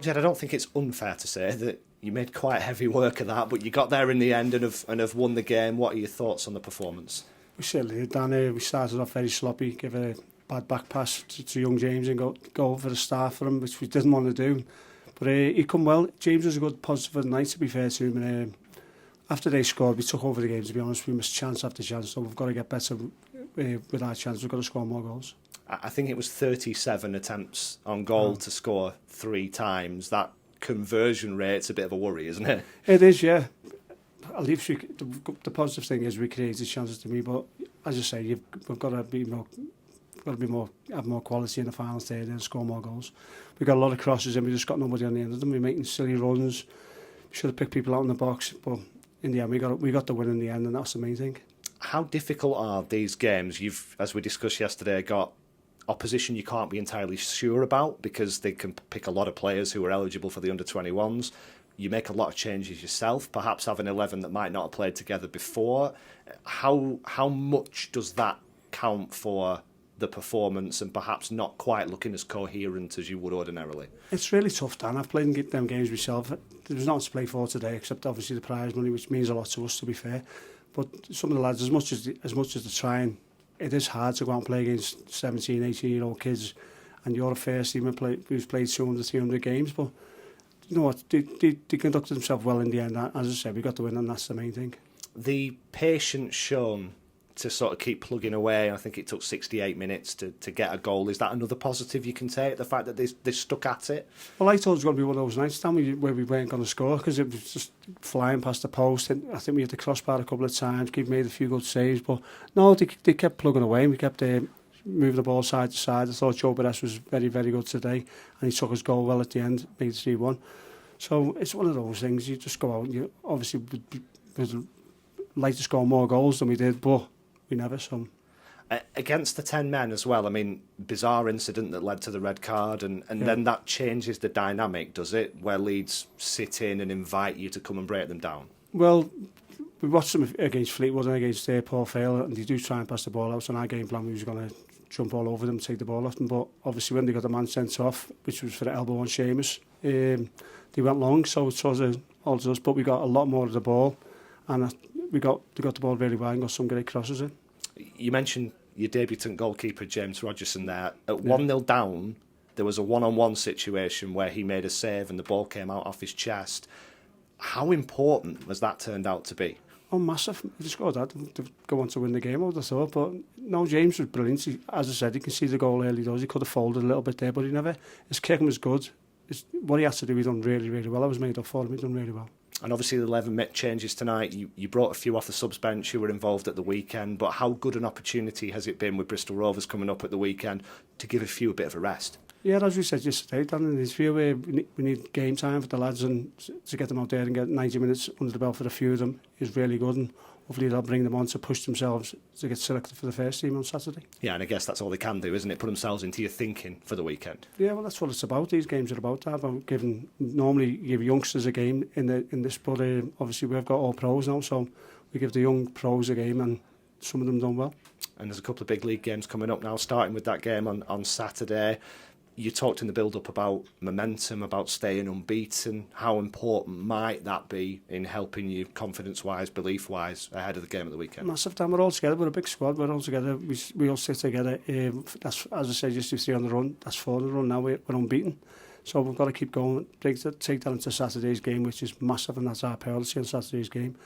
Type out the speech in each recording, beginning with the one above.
Jed, I don't think it's unfair to say that you made quite heavy work of that, but you got there in the end and have won the game. What are your thoughts on the performance? We certainly did, Dan. We started off very sloppy, give a bad back pass to young James and go for the start for him, which we didn't want to do. But he come well. James was a good positive of the night, to be fair to him. And, after they scored, we took over the game, to be honest. We missed chance after chance, so we've got to get better with our chance. We've got to score more goals. I think it was 37 attempts on goal to score 3 times. That conversion rate's a bit of a worry, isn't it? It is, yeah. At least the positive thing is we created chances to me, but as I say, we've got to be more, have more quality in the final third and score more goals. We got a lot of crosses and we just got nobody on the end of them. We're making silly runs. We should have picked people out in the box, but in the end we got the win in the end, and that's the main thing. How difficult are these games? You've, as we discussed yesterday, got opposition you can't be entirely sure about because they can pick a lot of players who are eligible for the under-21s. You make a lot of changes yourself, perhaps have an 11 that might not have played together before. How much does that count for the performance and perhaps not quite looking as coherent as you would ordinarily? It's really tough, Dan. I've played in them games myself. There was nothing to play for today except obviously the prize money, which means a lot to us, to be fair. But some of the lads, as much as they're trying, it is hard to go out and play against 17, 18-year-old kids, and you're a first team who's played 200, 300 games. But you know what? They conducted themselves well in the end. As I said, we got the win, and that's the main thing. The patience shown to sort of keep plugging away, I think it took 68 minutes to get a goal. Is that another positive you can take, the fact that they stuck at it? Well, I thought it was going to be one of those nights, Dan, where we weren't going to score because it was just flying past the post. And I think we had the crossbar a couple of times, made a few good saves, but no, they kept plugging away and we kept moving the ball side to side. I thought Joe Beres was very, very good today, and he took his goal well at the end, made 3-1. So it's one of those things, you just go out and you obviously would like to score more goals than we did, but we never. So against the 10 men as well, I mean, bizarre incident that led to the red card, and then that changes the dynamic, does it, where Leeds sit in and invite you to come and break them down? Well, we watched them against Fleetwood and against Paul Fail, and they do try and pass the ball out. So in our game plan, we was going to jump all over them, take the ball off them. But obviously when they got the man sent off, which was for the elbow on Seamus, they went long, so it was all to us. But we got a lot more of the ball, and they got the ball really well and got some great crosses in. You mentioned your debutant goalkeeper, James Rogerson, there. At 1-0 down, there was a one-on-one situation where he made a save and the ball came out off his chest. How important was that turned out to be? Oh, massive. He just scored that to go on to win the game, I would have thought. But no, James was brilliant. As I said, you can see the goal early does. He could have folded a little bit there, but he never. His kicking was good. What he had to do, he done really, really well. I was made up for him. He done really well. And obviously the 11 changes tonight. You brought a few off the subs bench who were involved at the weekend, but how good an opportunity has it been with Bristol Rovers coming up at the weekend to give a few a bit of a rest? Yeah, as we said yesterday, Dan, in the interview, we need game time for the lads, and to get them out there and get 90 minutes under the belt for a few of them is really good, and hopefully they'll bring them on to push themselves to get selected for the first team on Saturday. Yeah, and I guess that's all they can do, isn't it? Put themselves into your thinking for the weekend. Yeah, well, that's what it's about. These games are about that. Normally you give youngsters a game in this, but obviously we've got all pros now, so we give the young pros a game, and some of them done well. And there's a couple of big league games coming up now, starting with that game on Saturday. You talked in the build-up about momentum, about staying unbeaten. How important might that be in helping you confidence-wise, belief-wise, ahead of the game at the weekend? Massive time. We're all together. We're a big squad. We're all together. We all sit together. That's, as I said, just 3 on the run. That's 4 on the run. Now we're unbeaten. So we've got to keep going. Take that into Saturday's game, which is massive, and that's our priority on Saturday's game.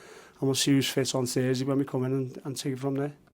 And we'll see who's fit on Thursday when we come in and take it from there.